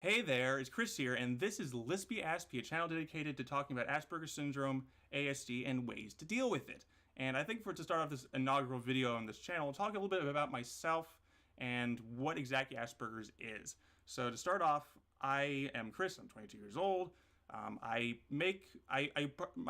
Hey there, it's Chris here, and this is LispieAspie, a channel dedicated to talking about Asperger syndrome, ASD, and ways to deal with it. And I think to start off this inaugural video on this channel, I'll talk a little bit about myself and what exactly Asperger's is. So to start off, I am Chris, I'm 22 years old. My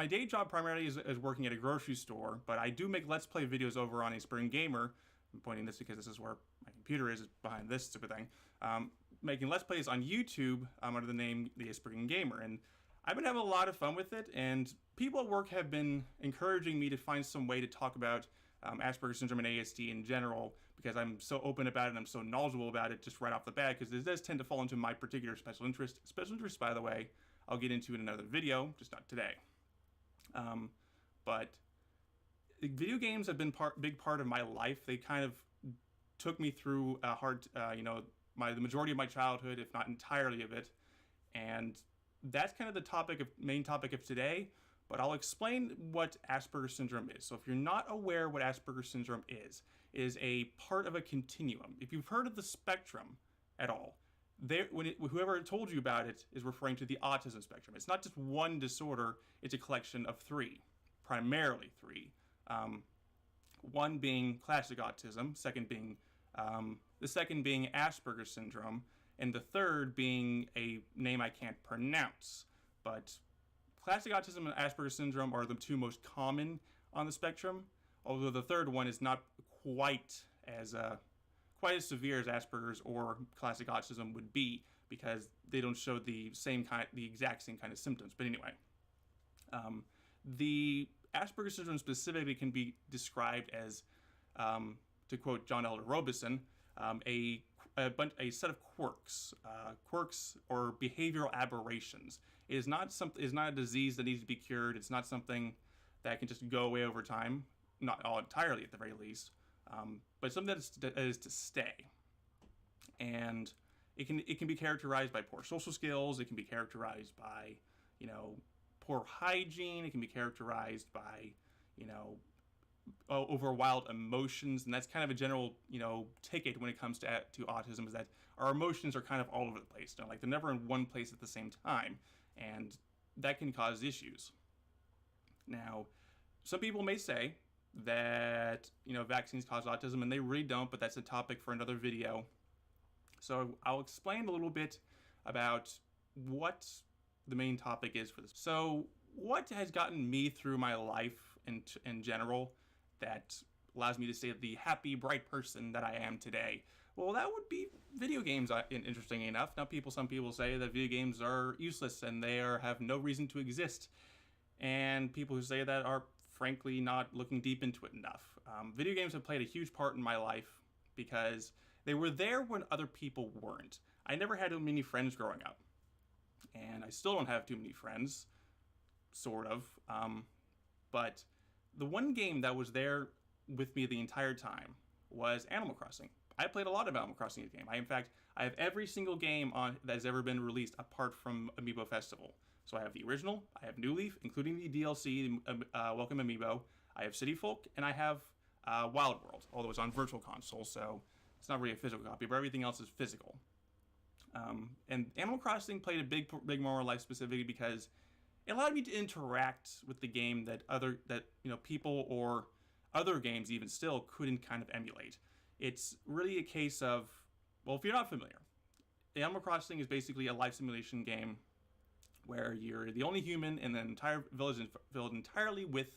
day job primarily is working at a grocery store, but I do make Let's Play videos over on Asperger Gamer. I'm pointing this because this is where my computer is behind this stupid thing. Making Let's Plays on YouTube under the name The Asperger Gamer. And I've been having a lot of fun with it, and people at work have been encouraging me to find some way to talk about Asperger syndrome and ASD in general, because I'm so open about it and I'm so knowledgeable about it just right off the bat, because it does tend to fall into my particular special interest. Special interest, by the way, I'll get into in another video, just not today. But video games have been big part of my life. They kind of took me through a hard, the majority of my childhood, if not entirely of it. And that's kind of the main topic of today. But I'll explain what Asperger syndrome is. So if you're not aware what Asperger syndrome is a part of a continuum. If you've heard of the spectrum at all, whoever told you about it is referring to the autism spectrum. It's not just one disorder, it's a collection of three, primarily three. One being classic autism, the second being Asperger syndrome, and the third being a name I can't pronounce. But classic autism and Asperger syndrome are the two most common on the spectrum, although the third one is not quite as severe as Asperger's or classic autism would be, because they don't show the exact same kind of symptoms. But anyway, the Asperger syndrome specifically can be described as, to quote John Elder Robison, a set of quirks or behavioral aberrations. It is not a disease that needs to be cured. It's not something that can just go away over time, not all entirely at the very least, but something that is to stay. And it can be characterized by poor social skills. It can be characterized by poor hygiene. It can be characterized by over wild emotions, and that's kind of a general ticket when it comes to autism, is that our emotions are kind of all over the place. They're never in one place at the same time, and that can cause issues. Now, some people may say that vaccines cause autism, and they really don't, but that's a topic for another video. So I'll explain a little bit about what the main topic is for this. So what has gotten me through my life in general that allows me to stay the happy, bright person that I am today? Well, that would be video games, interestingly enough. Now, some people say that video games are useless and they have no reason to exist. And people who say that are frankly not looking deep into it enough. Video games have played a huge part in my life because they were there when other people weren't. I never had too many friends growing up. And I still don't have too many friends, sort of. But the one game that was there with me the entire time was Animal Crossing. I played a lot of Animal Crossing in the game. I have every single game that has ever been released apart from Amiibo Festival. So I have the original, I have New Leaf, including the DLC, Welcome Amiibo. I have City Folk, and I have Wild World, although it's on Virtual Console, so it's not really a physical copy, but everything else is physical. And Animal Crossing played a big part of my life specifically because it allowed me to interact with the game that people or other games even still couldn't kind of emulate. It's really a case of, well, if you're not familiar, Animal Crossing is basically a life simulation game where you're the only human and the entire village is filled entirely with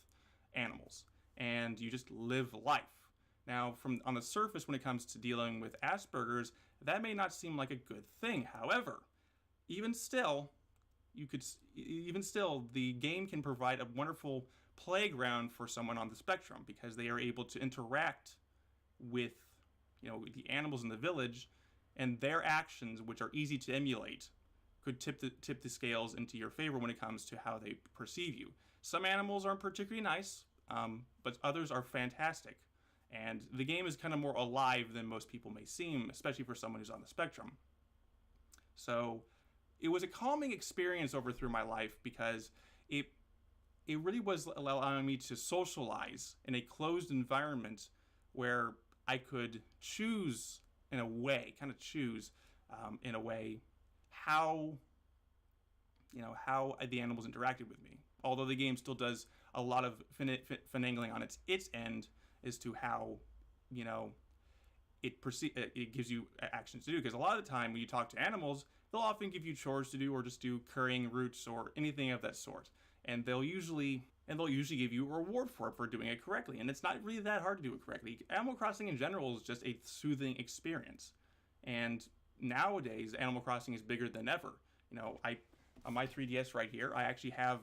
animals, and you just live life. Now, on the surface, when it comes to dealing with Asperger's, that may not seem like a good thing. However, even still, the game can provide a wonderful playground for someone on the spectrum, because they are able to interact with the animals in the village, and their actions, which are easy to emulate, could tip the scales into your favor when it comes to how they perceive you. Some animals aren't particularly nice, but others are fantastic. And the game is kind of more alive than most people may seem, especially for someone who's on the spectrum. So it was a calming experience through my life, because it really was allowing me to socialize in a closed environment where I could choose in a way how, how the animals interacted with me. Although the game still does a lot of finagling on its end as to how, it gives you actions to do. Because a lot of the time when you talk to animals, they'll often give you chores to do or just do currying roots or anything of that sort. And they'll usually give you a reward for doing it correctly. And it's not really that hard to do it correctly. Animal Crossing in general is just a soothing experience. And nowadays, Animal Crossing is bigger than ever. On my 3DS right here, I actually have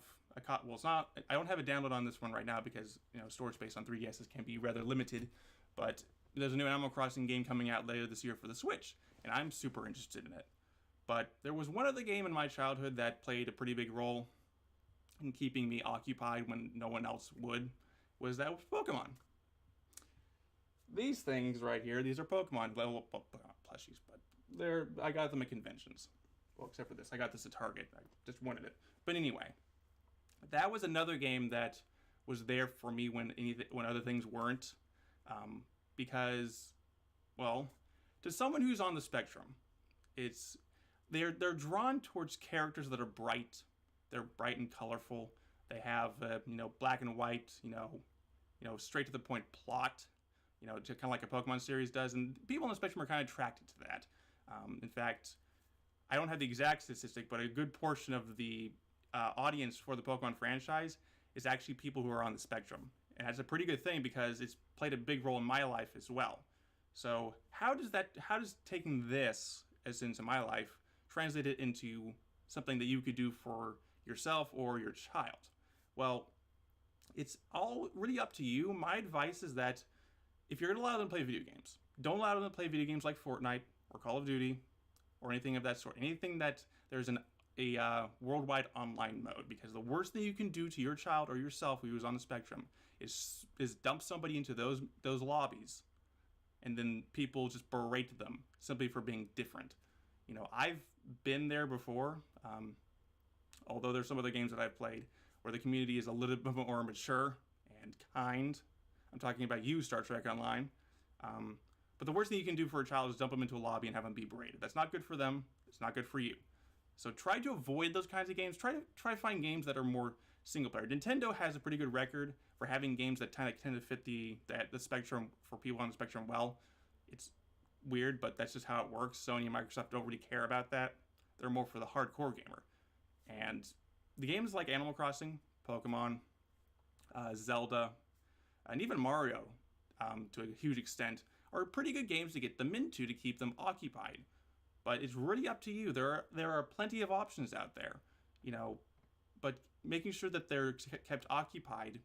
I don't have it downloaded on this one right now because, storage space on 3DSs can be rather limited. But there's a new Animal Crossing game coming out later this year for the Switch, and I'm super interested in it. But there was one other game in my childhood that played a pretty big role in keeping me occupied when no one else would, was Pokemon. These things right here, these are Pokemon plushies, but I got them at conventions. Well, except for this. I got this at Target. I just wanted it. But anyway, that was another game that was there for me when other things weren't. Because, well, to someone who's on the spectrum, they're drawn towards characters that are bright. They're bright and colorful. They have black and white, straight to the point plot, kind of like a Pokemon series does. And people on the spectrum are kind of attracted to that. In fact, I don't have the exact statistic, but a good portion of the audience for the Pokemon franchise is actually people who are on the spectrum. And that's a pretty good thing because it's played a big role in my life as well. So how does taking this as into my life translate it into something that you could do for yourself or your child? Well, it's all really up to you. My advice is that if you're going to allow them to play video games, don't allow them to play video games like Fortnite or Call of Duty or anything of that sort. Anything that there's a worldwide online mode, because the worst thing you can do to your child or yourself who is on the spectrum is dump somebody into those lobbies, and then people just berate them simply for being different. I've been there before. Although there's some other games that I've played where the community is a little bit more mature and kind. I'm talking about you, Star Trek Online. But the worst thing you can do for a child is dump them into a lobby and have them be berated. That's not good for them. It's not good for you. So try to avoid those kinds of games. Try to find games that are more single player. Nintendo has a pretty good record for having games that kind of tend to fit the spectrum for people on the spectrum well. It's weird, but that's just how it works. Sony and Microsoft don't really care about that. They're more for the hardcore gamer. And the games like Animal Crossing, Pokemon, Zelda, and even Mario, to a huge extent, are pretty good games to get them into to keep them occupied. But it's really up to you. There are plenty of options out there, but making sure that they're kept occupied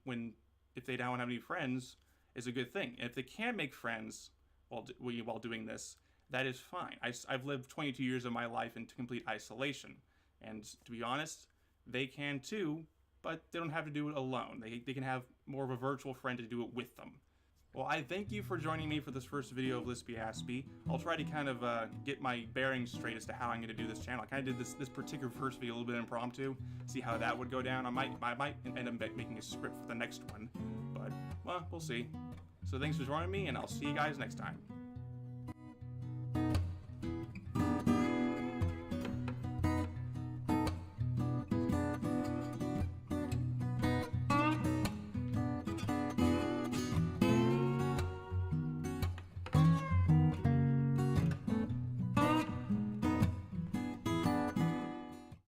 if they don't have any friends is a good thing. And if they can make friends while doing this, that is fine. I've lived 22 years of my life in complete isolation. And to be honest, they can too, but they don't have to do it alone. They can have more of a virtual friend to do it with them. Well, I thank you for joining me for this first video of LispieAspie. I'll try to kind of get my bearings straight as to how I'm going to do this channel. I kind of did this particular first video a little bit impromptu, see how that would go down. I might end up making a script for the next one, but, well, we'll see. So thanks for joining me, and I'll see you guys next time.